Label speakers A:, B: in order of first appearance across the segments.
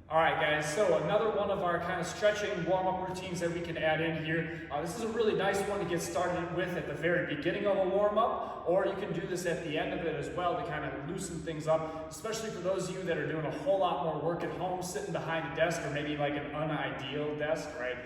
A: All right, guys, so another one of our kind of stretching warm-up routines that we can add in here. This is a really nice one to get started with at the very beginning of a warm-up, or you can do this at the end of it as well to kind of loosen things up, especially for those of you that are doing a whole lot more work at home, sitting behind a desk, or maybe like an unideal desk, right?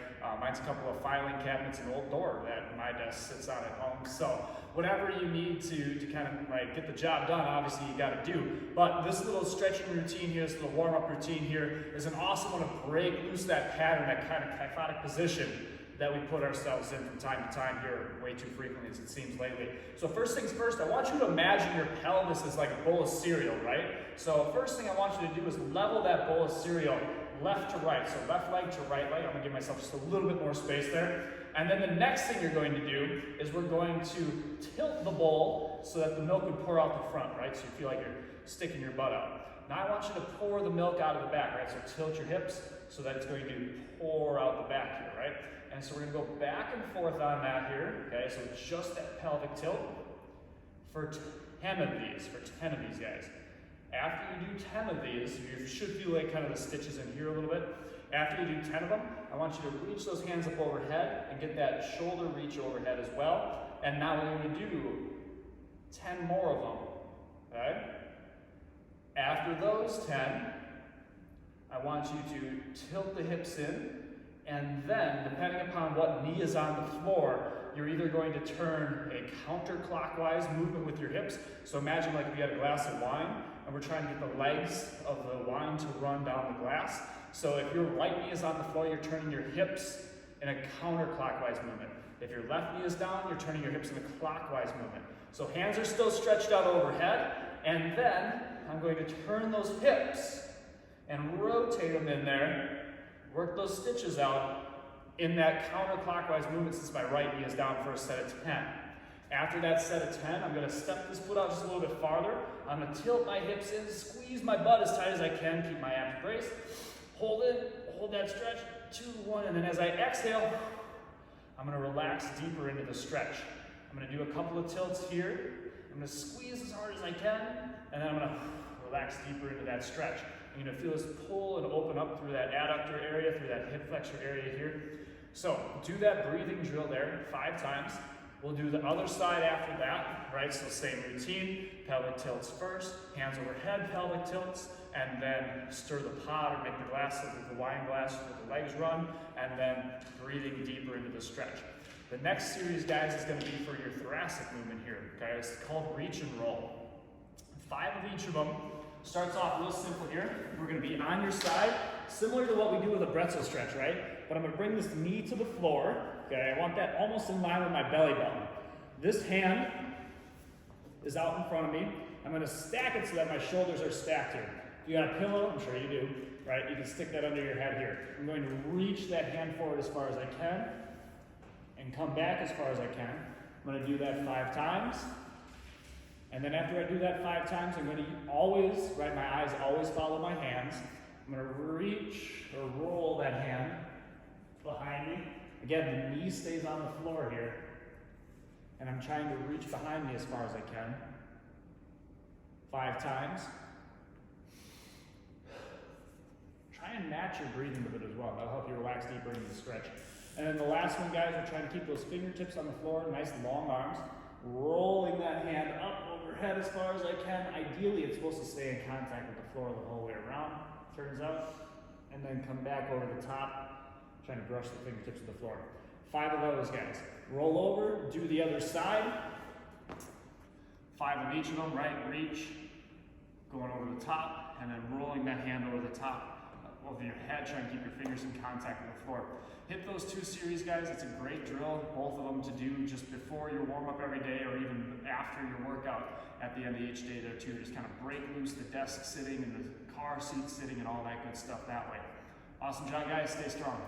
A: Mine's a couple of filing cabinets and an old door that my desk sits on at home. So whatever you need to kind of like get the job done, obviously you got to do. But this little stretching routine here, this little warm-up routine here is an awesome one to break loose that pattern, that kind of kyphotic position that we put ourselves in from time to time here, way too frequently as it seems lately. So first things first, I want you to imagine your pelvis is like a bowl of cereal, right? So first thing I want you to do is level that bowl of cereal left to right. So left leg to right leg. I'm gonna give myself just a little bit more space there. And then the next thing you're going to do is we're going to tilt the bowl so that the milk would pour out the front, right? So you feel like you're sticking your butt out. Now I want you to pour the milk out of the back, right? So tilt your hips so that it's going to pour out the back here, right? And so we're gonna go back and forth on that here, okay? So just that pelvic tilt for 10 of these guys. After you do 10 of these, you should feel like kind of the stitches in here a little bit. After you do 10 of them, I want you to reach those hands up overhead and get that shoulder reach overhead as well. And now we're going to do 10 more of them, okay? After those 10, I want you to tilt the hips in, and then, depending upon what knee is on the floor, you're either going to turn a counterclockwise movement with your hips. So imagine like if you had a glass of wine, and we're trying to get the legs of the wine to run down the glass. So if your right knee is on the floor, you're turning your hips in a counterclockwise movement. If your left knee is down, you're turning your hips in a clockwise movement. So hands are still stretched out overhead, and then I'm going to turn those hips and rotate them in there, work those stitches out in that counterclockwise movement since my right knee is down for a set of 10. After that set of 10, I'm going to step this foot out just a little bit farther. I'm going to tilt my hips in, squeeze my butt as tight as I can, keep my abs braced. Hold it, hold that stretch, 2, 1, and then as I exhale, I'm going to relax deeper into the stretch. I'm going to do a couple of tilts here. I'm going to squeeze as hard as I can, and then I'm going to relax deeper into that stretch. You're going to feel this pull and open up through that adductor area, through that hip flexor area here. So do that breathing drill there 5 times. We'll do the other side after that, right? So same routine, pelvic tilts first, hands overhead, pelvic tilts, and then stir the pot or make the glass of the wine glass with the legs run, and then breathing deeper into the stretch. The next series, guys, is going to be for your thoracic movement here, okay? It's called reach and roll. 5 of each of them. Starts off real simple here. We're going to be on your side, similar to what we do with a pretzel stretch, right? But I'm going to bring this knee to the floor, okay? I want that almost in line with my belly button. This hand is out in front of me. I'm going to stack it so that my shoulders are stacked here. If you got a pillow, I'm sure you do, right? You can stick that under your head here. I'm going to reach that hand forward as far as I can and come back as far as I can. I'm going to do that 5 times. And then after I do that 5 times, I'm going to always, right, my eyes always follow my hands. I'm going to reach or roll that hand behind me. Again, the knee stays on the floor here. And I'm trying to reach behind me as far as I can. 5 times. Try and match your breathing with it as well. That'll help you relax deeper into the stretch. And then the last one, guys, we're trying to keep those fingertips on the floor, nice long arms. Rolling that hand up overhead as far as I can. Ideally, it's supposed to stay in contact with the floor the whole way around, turns out, and then come back over the top, trying to brush the fingertips to the floor. 5 of those, guys. Roll over, do the other side. 5 of each of them, right? Reach, going over the top, and then rolling that hand over the top over your head, trying to keep your fingers in contact with the floor. Hit those 2 series, guys. It's a great drill, both of them to do just before your warm-up every day or even after your workout at the end of each day there too. Just kind of break loose the desk sitting and the car seat sitting and all that good stuff that way. Awesome job, guys. Stay strong.